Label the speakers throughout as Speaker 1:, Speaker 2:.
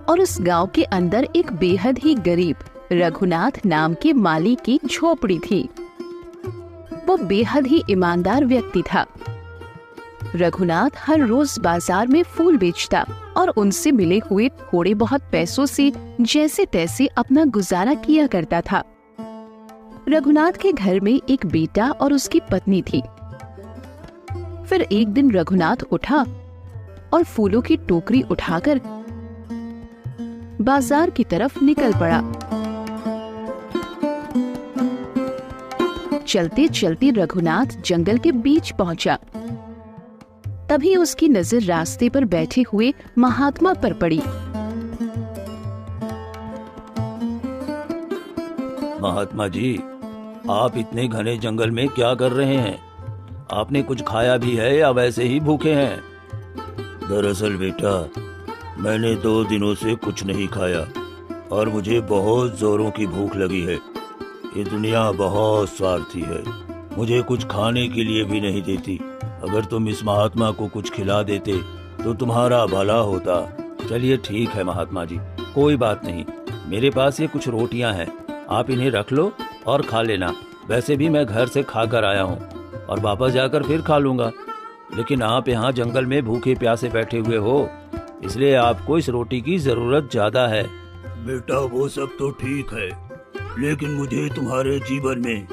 Speaker 1: और उस गांव के अंदर एक बेहद ही गरीब रघुनाथ नाम के माली की झोपड़ी थी। वो बेहद ही ईमानदार व्यक्ति था। रघुनाथ हर रोज बाजार में फूल बेचता और उनसे मिले हुए थोड़े बहुत पैसों से जैसे तैसे अपना गुजारा किया करता था। रघुनाथ के घर में एक बेटा और उसकी पत्नी थी। फिर एक दिन रघुनाथ उठा और फूलों की टोकरी उठाकर बाजार की तरफ निकल पड़ा। चलते चलते रघुनाथ जंगल के बीच पहुंचा। तभी उसकी नजर रास्ते पर बैठे हुए महात्मा पर पड़ी।
Speaker 2: महात्मा जी, आप इतने घने जंगल में क्या कर रहे हैं? आपने कुछ खाया भी है या वैसे ही भूखे हैं? दरअसल बेटा, मैंने 2 दिनों से कुछ नहीं खाया और मुझे बहुत जोरों की भूख लगी है। ये दुनिया बहुत स्वार्थी है, मुझे कुछ खाने के लिए भी नहीं देती। अगर तुम इस महात्मा को कुछ खिला देते तो तुम्हारा भला होता। चलिए ठीक है महात्मा जी, कोई बात नहीं। मेरे पास ये कुछ रोटियां हैं, आप इन्हें रख लो और खा लेना। वैसे भी मैं घर से खाकर आया हूँ और वापस जाकर फिर खा लूंगा। लेकिन आप यहाँ जंगल में भूखे प्यासे बैठे हुए हो, इसलिए आपको इस रोटी की जरूरत ज्यादा है। बेटा वो सब तो ठीक है, लेकिन मुझे तुम्हारे जीवन में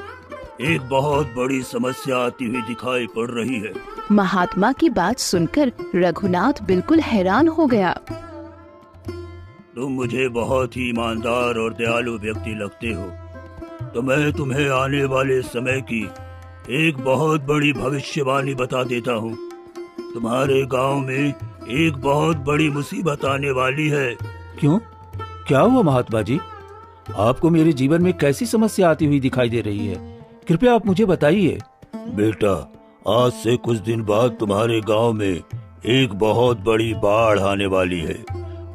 Speaker 2: एक बहुत बड़ी समस्या आती हुई दिखाई पड़ रही है।
Speaker 1: महात्मा की बात सुनकर रघुनाथ बिल्कुल हैरान हो गया।
Speaker 2: तुम मुझे बहुत ही ईमानदार और दयालु व्यक्ति लगते हो, तो मैं तुम्हें आने वाले समय की एक बहुत बड़ी भविष्यवाणी बता देता हूँ। तुम्हारे गांव में एक बहुत बड़ी मुसीबत आने वाली है। क्यों? क्या हुआ महात्मा जी? आपको मेरे जीवन में कैसी समस्या आती हुई दिखाई दे रही है? कृपया आप मुझे बताइए। बेटा, आज से कुछ दिन बाद तुम्हारे गांव में एक बहुत बड़ी बाढ़ आने वाली है।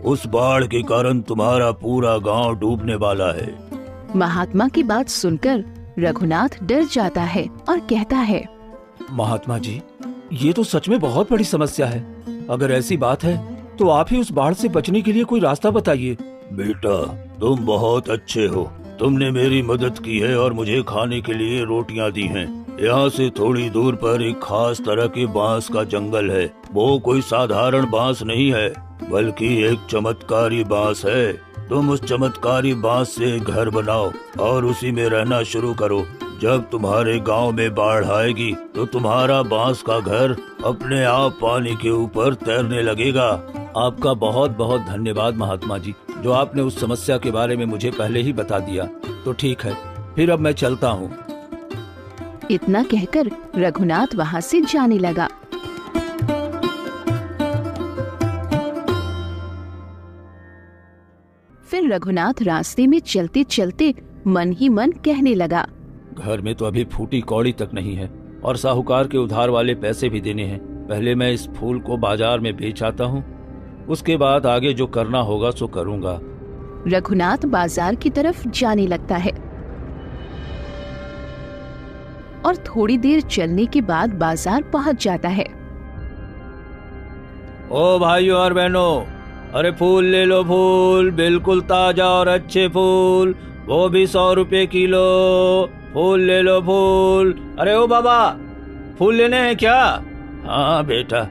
Speaker 2: उस बाढ़ के कारण तुम्हारा पूरा गांव डूबने वाला है।
Speaker 1: महात्मा की बात सुनकर रघुनाथ डर जाता है और कहता है,
Speaker 2: महात्मा जी, ये तो सच में बहुत बड़ी समस्या है। अगर ऐसी बात है तो आप ही उस बाढ़ से बचने के लिए कोई रास्ता बताइए। बेटा, तुम बहुत अच्छे हो। तुमने मेरी मदद की है और मुझे खाने के लिए रोटियां दी हैं। यहाँ से थोड़ी दूर पर एक खास तरह के बांस का जंगल है। वो कोई साधारण बांस नहीं है, बल्कि एक चमत्कारी बांस है। तुम उस चमत्कारी बांस से घर बनाओ और उसी में रहना शुरू करो। जब तुम्हारे गांव में बाढ़ आएगी तो तुम्हारा बांस का घर अपने आप पानी के ऊपर तैरने लगेगा। आपका बहुत बहुत धन्यवाद महात्मा जी, जो आपने उस समस्या के बारे में मुझे पहले ही बता दिया। तो ठीक है, फिर अब मैं चलता हूँ।
Speaker 1: इतना कहकर रघुनाथ वहाँ से जाने लगा। फिर रघुनाथ रास्ते में चलते चलते मन ही मन कहने लगा,
Speaker 2: घर में तो अभी फूटी कौड़ी तक नहीं है और साहूकार के उधार वाले पैसे भी देने हैं। पहले मैं इस फूल को बाजार में बेच आता हूँ, उसके बाद आगे जो करना होगा सो करूँगा।
Speaker 1: रघुनाथ बाजार की तरफ जाने लगता है और थोड़ी देर चलने के बाद बाजार पहुँच जाता है।
Speaker 2: ओ भाइयों और बहनों, अरे फूल ले लो, फूल बिल्कुल ताजा और अच्छे फूल, वो भी 100 रुपए किलो। फूल ले लो फूल। अरे ओ बाबा, फूल लेने हैं क्या? हाँ बेटा,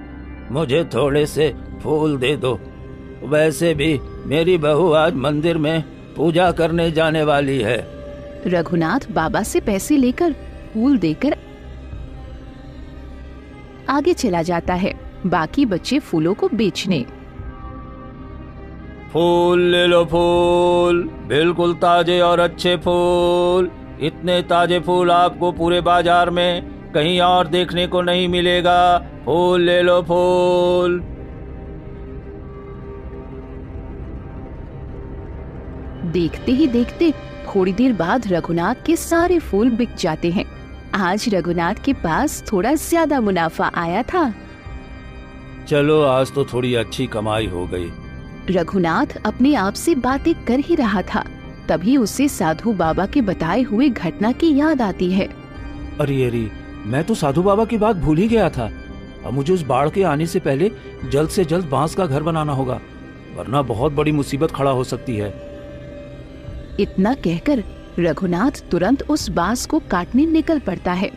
Speaker 2: मुझे थोड़े से फूल दे दो। वैसे भी मेरी बहू आज मंदिर में पूजा करने जाने वाली है।
Speaker 1: रघुनाथ बाबा से पैसे लेकर फूल देकर आगे चला जाता है। बाकी बच्चे फूलों को बेचने।
Speaker 2: फूल ले लो फूल, बिल्कुल ताजे और अच्छे फूल। इतने ताजे फूल आपको पूरे बाजार में कहीं और देखने को नहीं मिलेगा। फूल ले लो फूल।
Speaker 1: देखते ही देखते थोड़ी देर बाद रघुनाथ के सारे फूल बिक जाते हैं। आज रघुनाथ के पास थोड़ा ज्यादा मुनाफा आया था।
Speaker 2: चलो, आज तो थोड़ी अच्छी कमाई हो गई।
Speaker 1: रघुनाथ अपने आप से बातें कर ही रहा था, तभी उसे साधु बाबा के बताए हुए घटना की याद आती है।
Speaker 2: अरे, मैं तो साधु बाबा की बात भूल ही गया था। अब मुझे उस बाढ़ के आने से पहले जल्द बांस का घर बनाना होगा, वरना बहुत बड़ी मुसीबत खड़ा हो सकती है।
Speaker 1: इतना कहकर रघुनाथ तुरंत उस बांस को काटने निकल पड़ता है।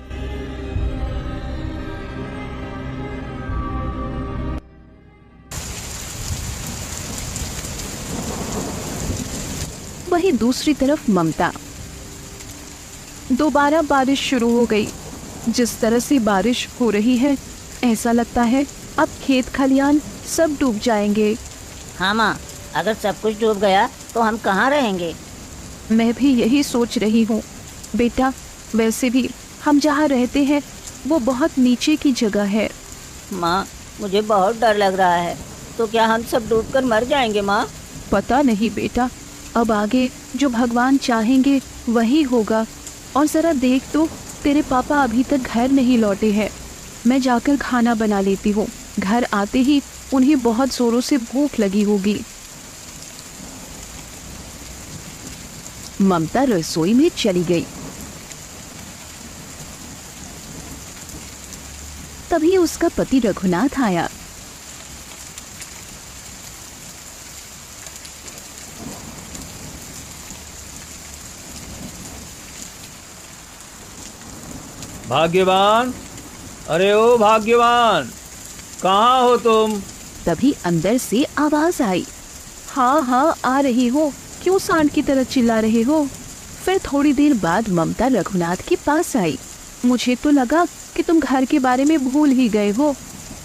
Speaker 1: वहीं दूसरी तरफ ममता। दोबारा बारिश शुरू हो गई। जिस तरह से बारिश हो रही है, ऐसा लगता है अब खेत खलियान सब डूब जाएंगे।
Speaker 3: हाँ माँ, अगर सब कुछ डूब गया तो हम कहाँ रहेंगे?
Speaker 1: मैं भी यही सोच रही हूँ बेटा। वैसे भी हम जहाँ रहते हैं वो बहुत नीचे की जगह है।
Speaker 3: माँ, मुझे बहुत डर लग रहा है। तो क्या हम सब डूबकर मर जाएंगे माँ?
Speaker 1: पता नहीं बेटा, अब आगे जो भगवान चाहेंगे वही होगा। और जरा देख तो, तेरे पापा अभी तक घर नहीं लौटे हैं। मैं जाकर खाना बना लेती हूँ। घर आते ही उन्हें बहुत जोरों से भूख लगी होगी। ममता रसोई में चली गई। तभी उसका पति रघुनाथ आया।
Speaker 2: भाग्यवान, अरे ओ भाग्यवान, कहाँ हो तुम?
Speaker 1: तभी अंदर से आवाज आई। हाँ हाँ, आ रही हो। क्यों सांड की तरह चिल्ला रहे हो? फिर थोड़ी देर बाद ममता रघुनाथ के पास आई। मुझे तो लगा कि तुम घर के बारे में भूल ही गए हो।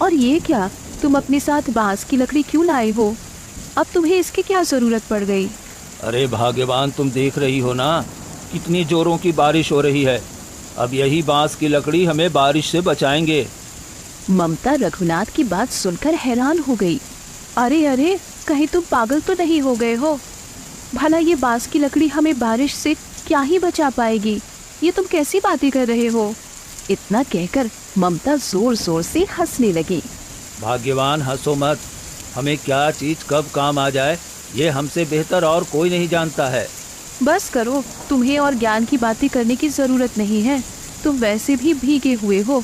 Speaker 1: और ये क्या, तुम अपने साथ बांस की लकड़ी क्यों लाए हो? अब तुम्हें इसकी क्या जरूरत पड़ गई?
Speaker 2: अरे भाग्यवान, तुम देख रही हो ना कितनी जोरों की बारिश हो रही है। अब यही बांस की लकड़ी हमें बारिश से बचाएंगे।
Speaker 1: ममता रघुनाथ की बात सुनकर हैरान हो गई। अरे अरे, कहीं तुम पागल तो नहीं हो गए हो? भला ये बांस की लकड़ी हमें बारिश से क्या ही बचा पाएगी? ये तुम कैसी बातें कर रहे हो? इतना कहकर ममता जोर जोर से हंसने लगी।
Speaker 2: भाग्यवान, हंसो मत। हमें क्या चीज कब काम आ जाए ये हमसे बेहतर और कोई नहीं जानता है।
Speaker 1: बस करो, तुम्हें और ज्ञान की बातें करने की जरूरत नहीं है। तुम वैसे भी भीगे हुए हो।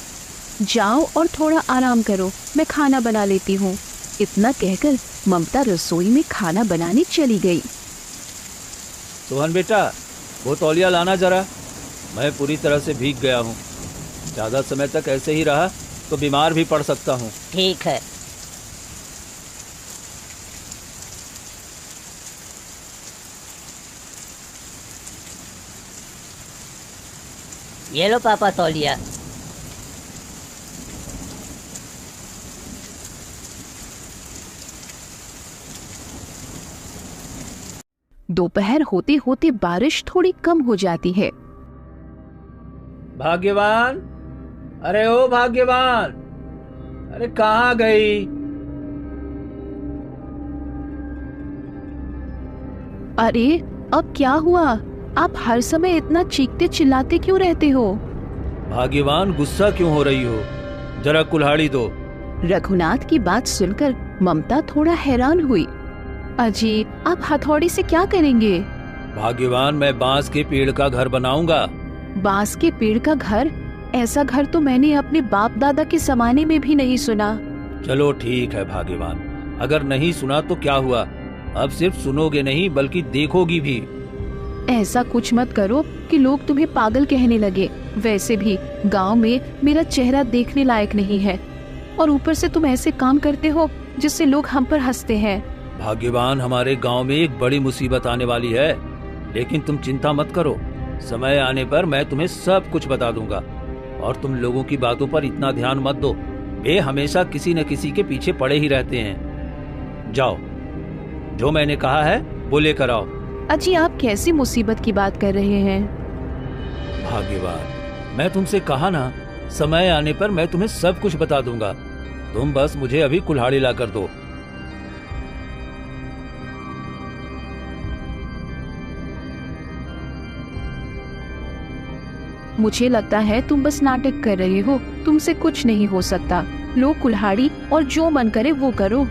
Speaker 1: जाओ और थोड़ा आराम करो, मैं खाना बना लेती हूँ। इतना कहकर ममता रसोई में खाना बनाने चली गई।
Speaker 2: सोहन बेटा, वो तौलिया लाना जरा। मैं पूरी तरह से भीग गया हूँ। ज़्यादा समय तक ऐसे ही रहा तो बीमार भी पड़ सकता हूँ।
Speaker 3: ठीक है। ये लो पापा तौलिया।
Speaker 1: दोपहर होते होते बारिश थोड़ी कम हो जाती है।
Speaker 2: भाग्यवान, अरे ओ भाग्यवान, अरे कहाँ गई?
Speaker 1: अरे अब क्या हुआ? आप हर समय इतना चीखते चिल्लाते क्यों रहते हो?
Speaker 2: भाग्यवान, गुस्सा क्यों हो रही हो? जरा कुल्हाड़ी दो।
Speaker 1: रघुनाथ की बात सुनकर ममता थोड़ा हैरान हुई। अजी, आप हथौड़ी से क्या करेंगे?
Speaker 2: भाग्यवान, मैं बांस के पेड़ का घर बनाऊंगा।
Speaker 1: बांस के पेड़ का घर? ऐसा घर तो मैंने अपने बाप दादा के जमाने में भी नहीं सुना।
Speaker 2: चलो ठीक है भाग्यवान, अगर नहीं सुना तो क्या हुआ? अब सिर्फ सुनोगे नहीं बल्कि देखोगी भी।
Speaker 1: ऐसा कुछ मत करो कि लोग तुम्हें पागल कहने लगे। वैसे भी गांव में मेरा चेहरा देखने लायक नहीं है, और ऊपर से तुम ऐसे काम करते हो जिससे लोग हम पर हंसते हैं।
Speaker 2: भाग्यवान, हमारे गांव में एक बड़ी मुसीबत आने वाली है, लेकिन तुम चिंता मत करो। समय आने पर मैं तुम्हें सब कुछ बता दूंगा। और तुम लोगों की बातों पर इतना ध्यान मत दो, वे हमेशा किसी न किसी के पीछे पड़े ही रहते हैं। जाओ, जो मैंने कहा है वो लेकर आओ।
Speaker 1: अजी, आप कैसी मुसीबत की बात कर रहे हैं?
Speaker 2: भाग्यवान, मैं तुमसे कहा ना, समय आने पर मैं तुम्हें सब कुछ बता दूंगा। तुम बस मुझे अभी कुल्हाड़ी ला कर दो।
Speaker 1: मुझे लगता है तुम बस नाटक कर रहे हो। तुमसे कुछ नहीं हो सकता। लो कुल्हाड़ी और जो मन करे वो करो।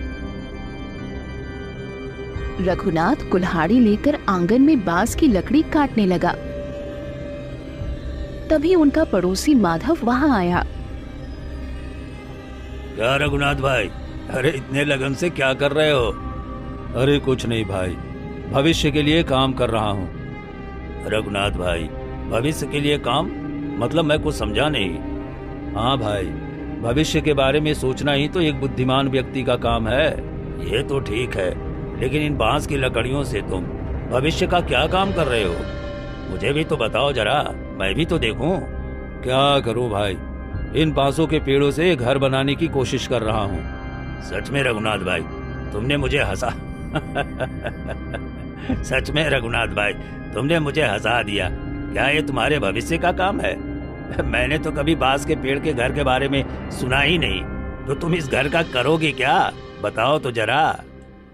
Speaker 1: रघुनाथ कुल्हाड़ी लेकर आंगन में बांस की लकड़ी काटने लगा। तभी उनका पड़ोसी माधव वहां आया।
Speaker 2: क्या रघुनाथ भाई, अरे इतने लगन से क्या कर रहे हो? अरे कुछ नहीं भाई, भविष्य के लिए काम कर रहा हूँ। रघुनाथ भाई, भविष्य के लिए काम मतलब मैं कुछ समझा नहीं। हाँ भाई, भविष्य के बारे में सोचना ही तो एक बुद्धिमान व्यक्ति का काम है। ये तो ठीक है, लेकिन इन बांस की लकड़ियों से तुम भविष्य का क्या काम कर रहे हो? मुझे भी तो बताओ जरा, मैं भी तो देखूं। क्या करूं भाई, इन बांसों के पेड़ों से घर बनाने की कोशिश कर रहा हूं। सच में रघुनाथ भाई, तुमने मुझे हंसा सच में रघुनाथ भाई, तुमने मुझे हंसा दिया। क्या ये तुम्हारे भविष्य का काम है? मैंने तो कभी बांस के पेड़ के घर के बारे में सुना ही नहीं। तो तुम इस घर का करोगे क्या? बताओ तो जरा।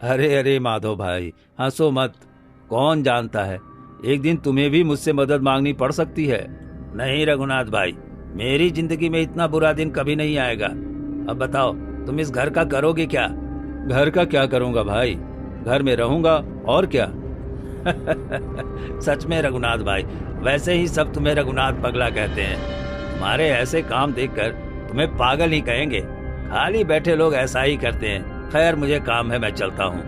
Speaker 2: अरे अरे माधव भाई, हंसो मत। कौन जानता है, एक दिन तुम्हें भी मुझसे मदद मांगनी पड़ सकती है। नहीं रघुनाथ भाई, मेरी जिंदगी में इतना बुरा दिन कभी नहीं आएगा। अब बताओ, तुम इस घर का करोगे क्या? घर का क्या करूंगा भाई, घर में रहूंगा और क्या। सच में रघुनाथ भाई, वैसे ही सब तुम्हें रघुनाथ पगला कहते हैं। तुम्हारे ऐसे काम देखकर तुम्हें पागल ही कहेंगे। खाली बैठे लोग ऐसा ही करते हैं। खैर, मुझे काम है, मैं चलता हूँ।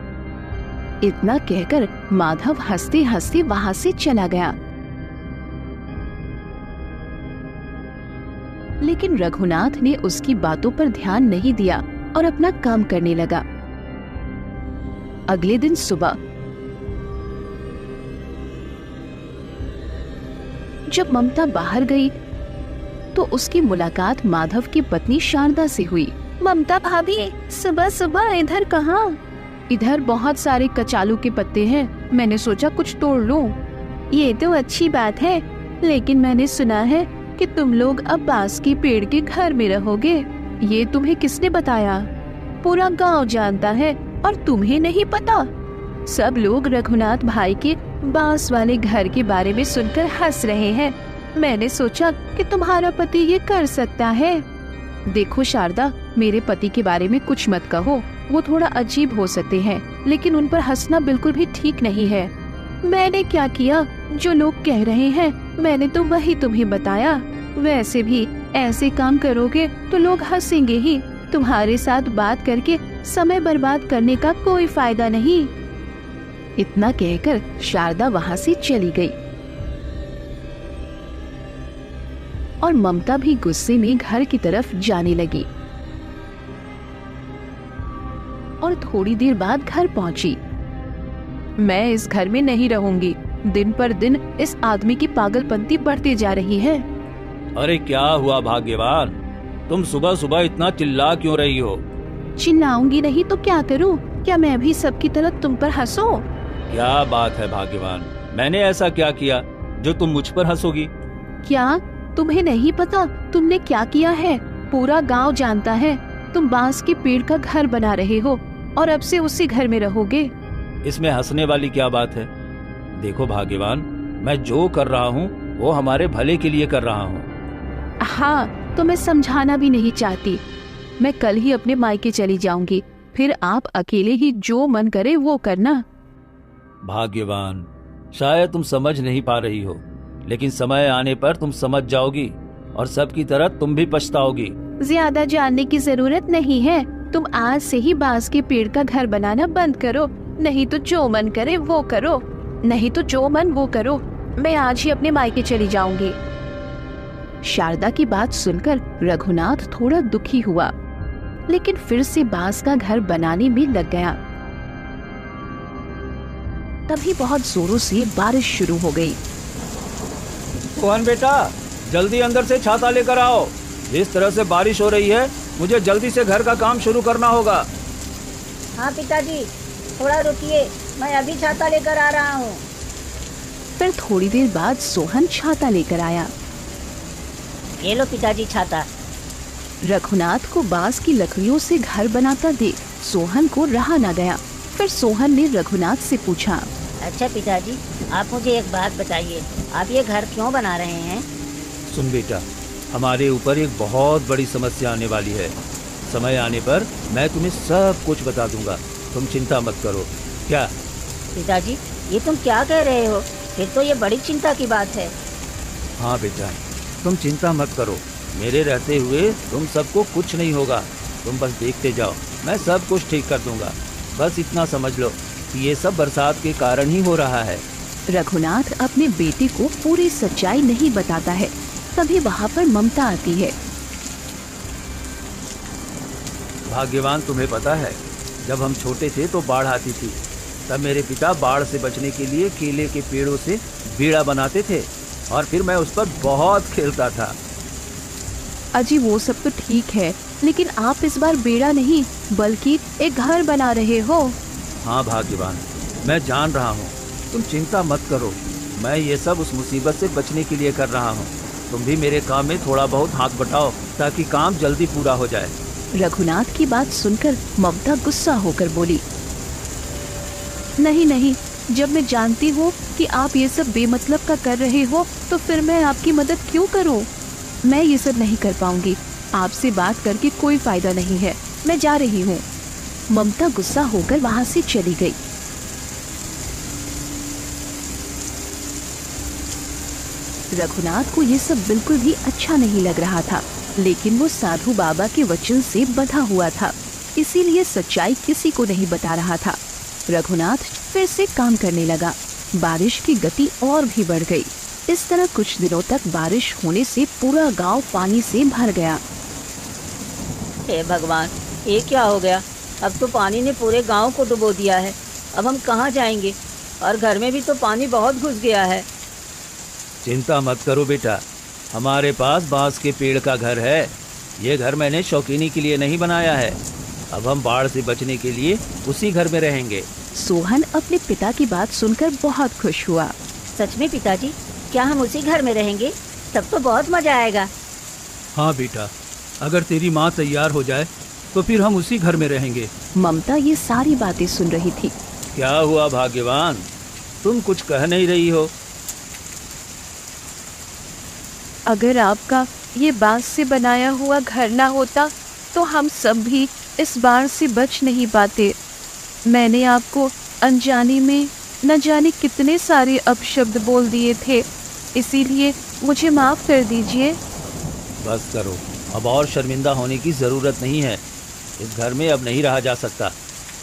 Speaker 1: इतना कहकर माधव हंसते हंसते वहां से चला गया। लेकिन रघुनाथ ने उसकी बातों पर ध्यान नहीं दिया और अपना काम करने लगा। अगले दिन सुबह जब ममता बाहर गई तो उसकी मुलाकात माधव की पत्नी शारदा से हुई। ममता भाभी, सुबह सुबह इधर कहाँ? इधर बहुत सारे कचालू के पत्ते हैं, मैंने सोचा कुछ तोड़ लूं। ये तो अच्छी बात है, लेकिन मैंने सुना है कि तुम लोग अब बांस के पेड़ के घर में रहोगे। ये तुम्हें किसने बताया? पूरा गांव जानता है और तुम्हें नहीं पता? सब लोग रघुनाथ भाई के बांस वाले घर के बारे में सुनकर हंस रहे हैं। मैंने सोचा कि तुम्हारा पति ये कर सकता है। देखो शारदा, मेरे पति के बारे में कुछ मत कहो, वो थोड़ा अजीब हो सकते हैं, लेकिन उन पर हंसना बिल्कुल भी ठीक नहीं है। मैंने क्या किया? जो लोग कह रहे हैं मैंने तो वही तुम्हें बताया। वैसे भी ऐसे काम करोगे तो लोग हंसेंगे ही। तुम्हारे साथ बात करके समय बर्बाद करने का कोई फायदा नहीं। इतना कहकर शारदा वहाँ से चली गई और ममता भी गुस्से में घर की तरफ जाने लगी और थोड़ी देर बाद घर पहुंची। मैं इस घर में नहीं रहूंगी। दिन पर दिन इस आदमी की पागलपंती बढ़ती जा रही है।
Speaker 2: अरे क्या हुआ भाग्यवान, तुम सुबह सुबह इतना चिल्ला क्यों रही हो?
Speaker 1: चिल्लाऊंगी नहीं तो क्या करूं? क्या मैं भी सबकी तरह तुम पर हंसूं?
Speaker 2: क्या बात है भाग्यवान, मैंने ऐसा क्या किया जो तुम मुझ पर हंसोगी?
Speaker 1: क्या तुम्हें नहीं पता तुमने क्या किया है? पूरा गांव जानता है। तुम बांस के पेड़ का घर बना रहे हो और अब से उसी घर में रहोगे।
Speaker 2: इसमें हंसने वाली क्या बात है? देखो भाग्यवान, मैं जो कर रहा हूँ वो हमारे भले के लिए कर रहा हूँ।
Speaker 1: हाँ, तो मैं समझाना भी नहीं चाहती। मैं कल ही अपने मायके चली जाऊंगी, फिर आप अकेले ही जो मन करे वो करना।
Speaker 2: भाग्यवान, शायद तुम समझ नहीं पा रही हो, लेकिन समय आने पर तुम समझ जाओगी और सबकी तरह तुम भी पछताओगी।
Speaker 1: ज्यादा जानने की जरूरत नहीं है। तुम आज से ही बांस के पेड़ का घर बनाना बंद करो, नहीं तो जो मन करे वो करो। मैं आज ही अपने मायके चली जाऊंगी। शारदा की बात सुनकर रघुनाथ थोड़ा दुखी हुआ, लेकिन फिर से बांस का घर बनाने में लग गया। तभी बहुत जोरों से बारिश शुरू हो गई।
Speaker 2: सोहन बेटा, जल्दी अंदर से छाता लेकर आओ। इस तरह से बारिश हो रही है, मुझे जल्दी से घर का काम शुरू करना होगा।
Speaker 3: हाँ पिताजी, थोड़ा रुकिए, मैं अभी छाता लेकर आ रहा हूँ।
Speaker 1: फिर थोड़ी देर बाद सोहन छाता लेकर आया।
Speaker 3: ये लो पिताजी छाता।
Speaker 1: रघुनाथ को बांस की लकड़ियों से घर बनाता देख सोहन को रहा न गया। फिर सोहन ने रघुनाथ से पूछा,
Speaker 3: अच्छा पिताजी, आप मुझे एक बात बताइए, आप ये घर क्यों बना रहे हैं?
Speaker 2: सुन बेटा, हमारे ऊपर एक बहुत बड़ी समस्या आने वाली है। समय आने पर मैं तुम्हें सब कुछ बता दूंगा, तुम चिंता मत करो। क्या?
Speaker 3: पिताजी, ये तुम क्या कह रहे हो? फिर तो ये बड़ी चिंता की बात है।
Speaker 2: हाँ बेटा, तुम चिंता मत करो, मेरे रहते हुए तुम सबको कुछ नहीं होगा। तुम बस देखते जाओ, मैं सब कुछ ठीक कर दूंगा। बस इतना समझ लो, कि ये सब बरसात के कारण ही हो रहा है।
Speaker 1: रघुनाथ अपने बेटे को पूरी सच्चाई नहीं बताता है। तभी वहाँ पर ममता आती है।
Speaker 2: भाग्यवान, तुम्हें पता है, जब हम छोटे थे तो बाढ़ आती थी। तब मेरे पिता बाढ़ से बचने के लिए केले के पेड़ों से बेड़ा बनाते थे और फिर मैं उस पर बहुत खेलता था।
Speaker 1: अजी वो सब तो ठीक है, लेकिन आप इस बार बेड़ा नहीं बल्कि एक घर बना रहे हो।
Speaker 2: हाँ भाग्यवान, मैं जान रहा हूँ, तुम चिंता मत करो। मैं ये सब उस मुसीबत से बचने के लिए कर रहा हूँ। तुम भी मेरे काम में थोड़ा बहुत हाथ बटाओ ताकि काम जल्दी पूरा हो जाए।
Speaker 1: रघुनाथ की बात सुनकर ममता गुस्सा होकर बोली, नहीं नहीं, जब मैं जानती हूँ कि आप ये सब बेमतलब का कर रहे हो तो फिर मैं आपकी मदद क्यों करूँ। मैं ये सब नहीं कर पाऊंगी। आपसे बात करके कोई फायदा नहीं है। मैं जा रही हूँ। ममता गुस्सा होकर वहाँ से चली गई। रघुनाथ को ये सब बिल्कुल भी अच्छा नहीं लग रहा था, लेकिन वो साधु बाबा के वचन से बंधा हुआ था, इसीलिए सच्चाई किसी को नहीं बता रहा था। रघुनाथ फिर से काम करने लगा। बारिश की गति और भी बढ़ गई। इस तरह कुछ दिनों तक बारिश होने से पूरा गांव पानी से भर गया।
Speaker 3: हे भगवान, ये क्या हो गया? अब तो पानी ने पूरे गांव को डुबो दिया है। अब हम कहाँ जाएंगे? और घर में भी तो पानी बहुत घुस गया है।
Speaker 2: चिंता मत करो बेटा, हमारे पास बांस के पेड़ का घर है। ये घर मैंने शौकीनी के लिए नहीं बनाया है। अब हम बाढ़ से बचने के लिए उसी घर में रहेंगे।
Speaker 1: सोहन अपने पिता की बात सुनकर बहुत खुश हुआ।
Speaker 3: सच में पिताजी, क्या हम उसी घर में रहेंगे? तब तो बहुत मजा आएगा।
Speaker 2: हाँ बेटा, अगर तेरी माँ तैयार हो जाए तो फिर हम उसी घर में रहेंगे।
Speaker 1: ममता ये सारी बातें सुन रही थी।
Speaker 2: क्या हुआ भाग्यवान, तुम कुछ कह नहीं रही हो?
Speaker 1: अगर आपका ये बांस से बनाया हुआ घर ना होता तो हम सब भी इस बाढ़ से बच नहीं पाते। मैंने आपको अनजाने में न जाने कितने सारे अपशब्द बोल दिए थे, इसीलिए मुझे माफ कर दीजिए।
Speaker 2: बस करो, अब और शर्मिंदा होने की ज़रूरत नहीं है। इस घर में अब नहीं रहा जा सकता।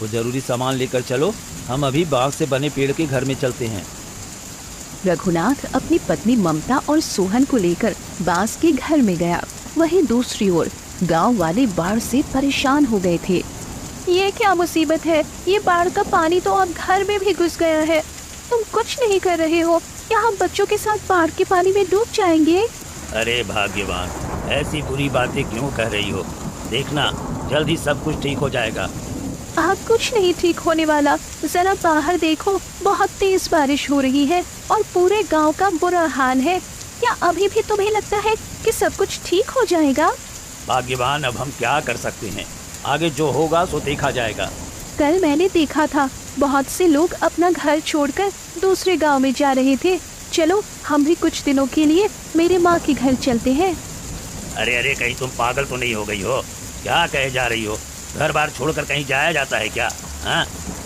Speaker 2: वो ज़रूरी सामान लेकर चलो, हम अभी बांस से बने पेड़ के घर में चलते हैं।
Speaker 1: रघुनाथ अपनी पत्नी ममता और सोहन को लेकर बांस के घर में गया। वहीं दूसरी ओर गांव वाले बाढ़ से परेशान हो गए थे। ये क्या मुसीबत है? ये बाढ़ का पानी तो अब घर में भी घुस गया है। तुम कुछ नहीं कर रहे हो, क्या हम बच्चों के साथ बाढ़ के पानी में डूब जाएंगे?
Speaker 2: अरे भाग्यवान, ऐसी बुरी बातें क्यों कह रही हो? देखना, जल्द ही सब कुछ ठीक हो जाएगा।
Speaker 1: अब कुछ नहीं ठीक होने वाला। जरा बाहर देखो, बहुत तेज बारिश हो रही है और पूरे गांव का बुरा हाल है। क्या अभी भी तुम्हें लगता है कि सब कुछ ठीक हो जाएगा?
Speaker 2: भाग्यवान, अब हम क्या कर सकते हैं? आगे जो होगा सो देखा जाएगा।
Speaker 1: कल मैंने देखा था बहुत से लोग अपना घर छोड़कर दूसरे गांव में जा रहे थे। चलो हम भी कुछ दिनों के लिए मेरे माँ के घर चलते हैं।
Speaker 2: अरे अरे, कहीं तुम पागल तो नहीं हो गई हो? क्या कहे जा रही हो? घर बार छोड़कर कहीं जाया जाता है क्या? हाँ,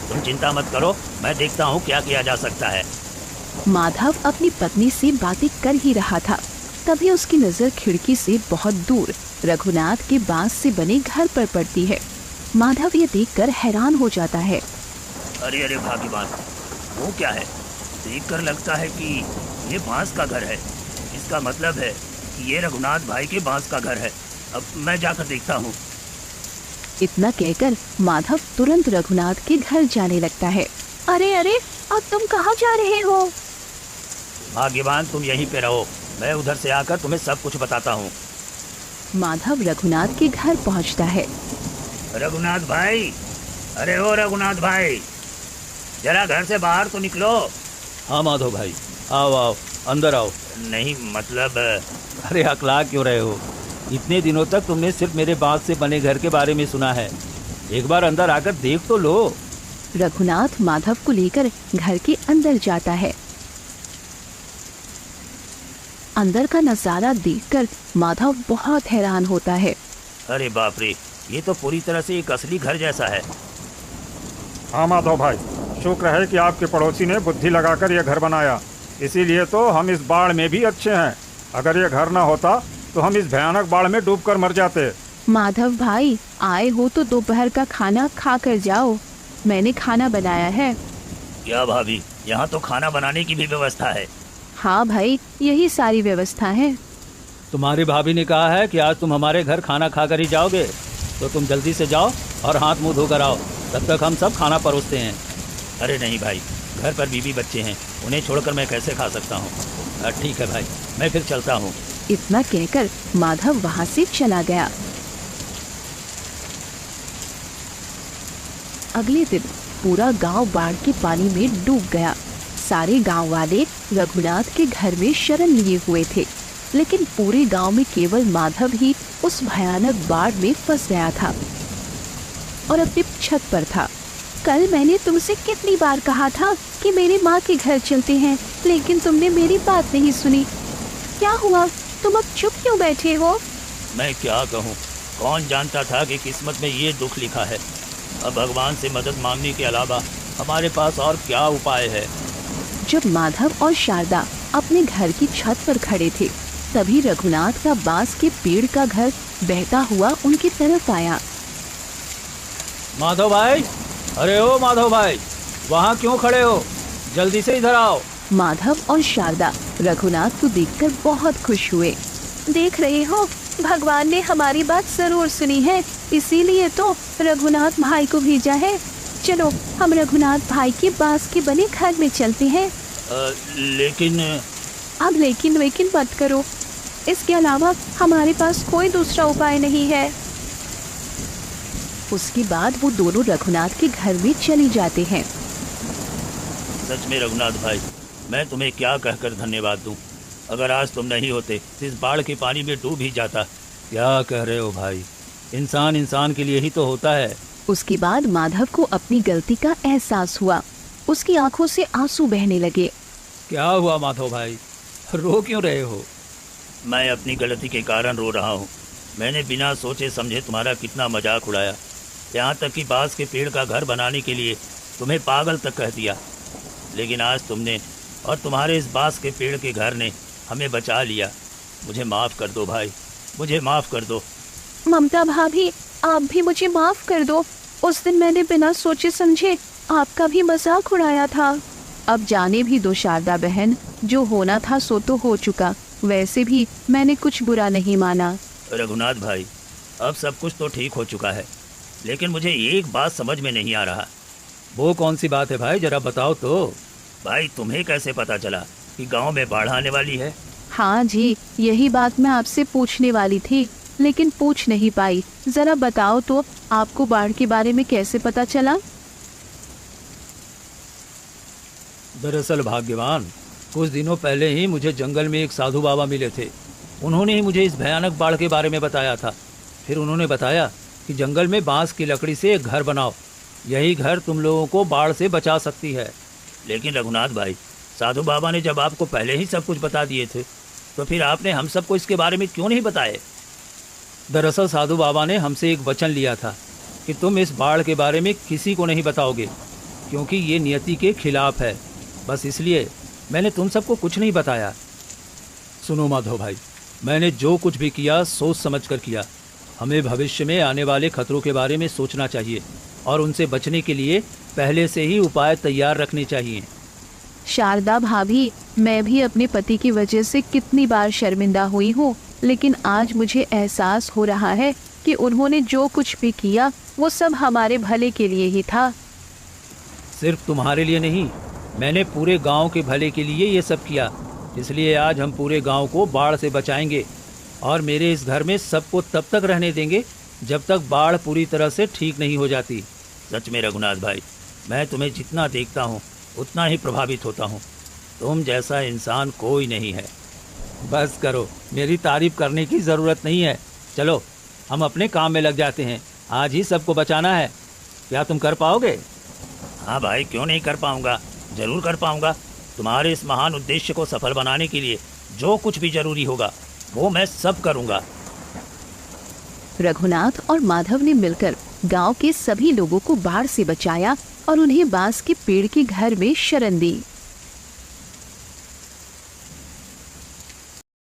Speaker 2: तुम चिंता मत करो, मैं देखता हूँ क्या किया जा सकता है।
Speaker 1: माधव अपनी पत्नी से बातें कर ही रहा था, तभी उसकी नजर खिड़की से बहुत दूर रघुनाथ के बांस से बने घर पर पड़ती है। माधव ये देखकर हैरान हो जाता है।
Speaker 2: अरे अरे भाग्यवान, वो क्या है? देखकर लगता है कि ये बांस का घर है। इसका मतलब है कि ये रघुनाथ भाई के बांस का घर है। अब मैं जाकर देखता हूँ।
Speaker 1: इतना कहकर माधव तुरंत रघुनाथ के घर जाने लगता है। अरे अरे, अब तुम कहाँ जा रहे हो?
Speaker 2: भाग्यवान, तुम यहीं पे रहो, मैं उधर से आकर तुम्हें सब कुछ बताता हूँ।
Speaker 1: माधव रघुनाथ के घर पहुँचता है।
Speaker 2: रघुनाथ भाई, अरे ओ रघुनाथ भाई, जरा घर से बाहर तो निकलो। हाँ माधव भाई, आओ आओ, अंदर आओ। नहीं मतलब, अरे अकला क्यों रहे हो? इतने दिनों तक तुमने सिर्फ मेरे बांस से बने घर के बारे में सुना है। एक बार अंदर आकर देख तो लो।
Speaker 1: रघुनाथ माधव को लेकर घर के अंदर जाता है। अंदर का नजारा देखकर माधव बहुत हैरान होता है।
Speaker 2: अरे बाप रे, ये तो पूरी तरह से एक असली घर जैसा है।
Speaker 4: हाँ माधव भाई, शुक्र है कि आपके पड़ोसी ने बुद्धि लगाकर यह घर बनाया, इसीलिए तो हम इस बाढ़ में भी अच्छे हैं। अगर यह घर ना होता तो हम इस भयानक बाढ़ में डूबकर मर जाते।
Speaker 1: माधव भाई, आए हो तो दोपहर का खाना खा कर जाओ। मैंने खाना बनाया है।
Speaker 2: क्या भाभी, यहाँ तो खाना बनाने की भी व्यवस्था है।
Speaker 1: हाँ भाई, यही सारी व्यवस्था है।
Speaker 2: तुम्हारी भाभी ने कहा है कि आज तुम हमारे घर खाना खाकर ही जाओगे, तो तुम जल्दी से जाओ और हाथ मुंह धोकर आओ, तब तक हम सब खाना परोसते हैं। अरे नहीं भाई, घर पर बीवी बच्चे हैं, उन्हें छोड़कर मैं कैसे खा सकता हूँ। ठीक है भाई, मैं फिर चलता हूँ।
Speaker 1: इतना कहकर माधव वहाँ से चला गया। अगले दिन पूरा गांव बाढ़ के पानी में डूब गया। सारे गांव वाले रघुनाथ के घर में शरण लिए हुए थे, लेकिन पूरे गांव में केवल माधव ही उस भयानक बाढ़ में फंस गया था और अपनी छत पर था। कल मैंने तुमसे कितनी बार कहा था कि मेरी माँ के घर चलते हैं, लेकिन तुमने मेरी बात नहीं सुनी। क्या हुआ, तुम अब चुप क्यों बैठे हो?
Speaker 2: मैं क्या कहूँ, कौन जानता था कि किस्मत में ये दुख लिखा है। अब भगवान से मदद मांगने के अलावा हमारे पास और क्या उपाय है।
Speaker 1: जब माधव और शारदा अपने घर की छत पर खड़े थे, तभी रघुनाथ का बांस के पेड़ का घर बहता हुआ उनकी तरफ आया।
Speaker 2: माधव भाई, अरे ओ माधव भाई, वहाँ क्यों खड़े हो? जल्दी से इधर आओ।
Speaker 1: माधव और शारदा रघुनाथ को देखकर बहुत खुश हुए। देख रहे हो, भगवान ने हमारी बात जरूर सुनी है, इसीलिए तो रघुनाथ भाई को भेजा है। चलो हम रघुनाथ भाई के बांस के बने घर में चलते हैं।
Speaker 2: लेकिन
Speaker 1: अब लेकिन वेकिन मत करो, इसके अलावा हमारे पास कोई दूसरा उपाय नहीं है। उसके बाद वो दोनों रघुनाथ के घर में चले जाते हैं।
Speaker 2: सच में रघुनाथ भाई, मैं तुम्हें क्या कहकर धन्यवाद दूं। अगर आज तुम नहीं होते तो इस बाढ़ के पानी में डूब ही जाता। क्या कह रहे हो भाई, इंसान इंसान के लिए ही तो होता है।
Speaker 1: उसके बाद माधव को अपनी गलती का एहसास हुआ। उसकी आंखों से आंसू बहने लगे।
Speaker 2: क्या हुआ माधव भाई, रो क्यों रहे हो? मैं अपनी गलती के कारण रो रहा हूँ। मैंने बिना सोचे समझे तुम्हारा कितना मजाक उड़ाया, यहाँ तक कि बांस के पेड़ का घर बनाने के लिए तुम्हें पागल तक कह दिया। लेकिन आज तुमने और तुम्हारे इस बांस के पेड़ के घर ने हमें बचा लिया। मुझे माफ़ कर दो भाई, मुझे माफ़ कर दो।
Speaker 1: ममता भाभी, आप भी मुझे माफ कर दो। उस दिन मैंने बिना सोचे समझे आपका भी मजाक उड़ाया था। अब जाने भी दो शारदा बहन, जो होना था सो तो हो चुका। वैसे भी मैंने कुछ बुरा नहीं माना।
Speaker 2: रघुनाथ भाई, अब सब कुछ तो ठीक हो चुका है, लेकिन मुझे एक बात समझ में नहीं आ रहा। वो कौन सी बात है भाई, जरा बताओ तो। भाई, तुम्हें कैसे पता चला कि गांव में बाढ़ आने वाली है?
Speaker 1: हाँ जी, यही बात मैं आपसे पूछने वाली थी, लेकिन पूछ नहीं पाई। जरा बताओ तो, आपको बाढ़ के बारे में कैसे पता चला?
Speaker 2: दरअसल भाग्यवान, कुछ दिनों पहले ही मुझे जंगल में एक साधु बाबा मिले थे। उन्होंने ही मुझे इस भयानक बाढ़ के बारे में बताया था। फिर उन्होंने बताया कि जंगल में बांस की लकड़ी से एक घर बनाओ, यही घर तुम लोगों को बाढ़ से बचा सकती है। लेकिन रघुनाथ भाई, साधु बाबा ने जब आपको पहले ही सब कुछ बता दिए थे, तो फिर आपने हम सबको इसके बारे में क्यों नहीं बताए? दरअसल साधु बाबा ने हमसे एक वचन लिया था कि तुम इस बाढ़ के बारे में किसी को नहीं बताओगे, क्योंकि ये नियति के खिलाफ है। बस इसलिए मैंने तुम सबको कुछ नहीं बताया। सुनो माधव भाई, मैंने जो कुछ भी किया सोच समझ कर किया। हमें भविष्य में आने वाले खतरों के बारे में सोचना चाहिए और उनसे बचने के लिए पहले से ही उपाय तैयार रखने चाहिए।
Speaker 1: शारदा भाभी, मैं भी अपने पति की वजह से कितनी बार शर्मिंदा हुई हूँ, लेकिन आज मुझे एहसास हो रहा है कि उन्होंने जो कुछ भी किया वो सब हमारे भले के लिए ही था।
Speaker 2: सिर्फ तुम्हारे लिए नहीं, मैंने पूरे गांव के भले के लिए ये सब किया। इसलिए आज हम पूरे गांव को बाढ़ से बचाएंगे और मेरे इस घर में सबको तब तक रहने देंगे जब तक बाढ़ पूरी तरह से ठीक नहीं हो जाती। सच में रघुनाथ भाई, मैं तुम्हें जितना देखता हूँ उतना ही प्रभावित होता हूँ। तुम जैसा इंसान कोई नहीं है। बस करो, मेरी तारीफ करने की ज़रूरत नहीं है। चलो हम अपने काम में लग जाते हैं। आज ही सबको बचाना है। क्या तुम कर पाओगे? हाँ भाई, क्यों नहीं कर पाऊँगा, ज़रूर कर पाऊँगा। तुम्हारे इस महान उद्देश्य को सफल बनाने के लिए जो कुछ भी जरूरी होगा वो मैं सब करूँगा।
Speaker 1: रघुनाथ और माधव ने मिलकर गांव के सभी लोगों को बाढ़ से बचाया और उन्हें बांस के पेड़ के घर में शरण दी।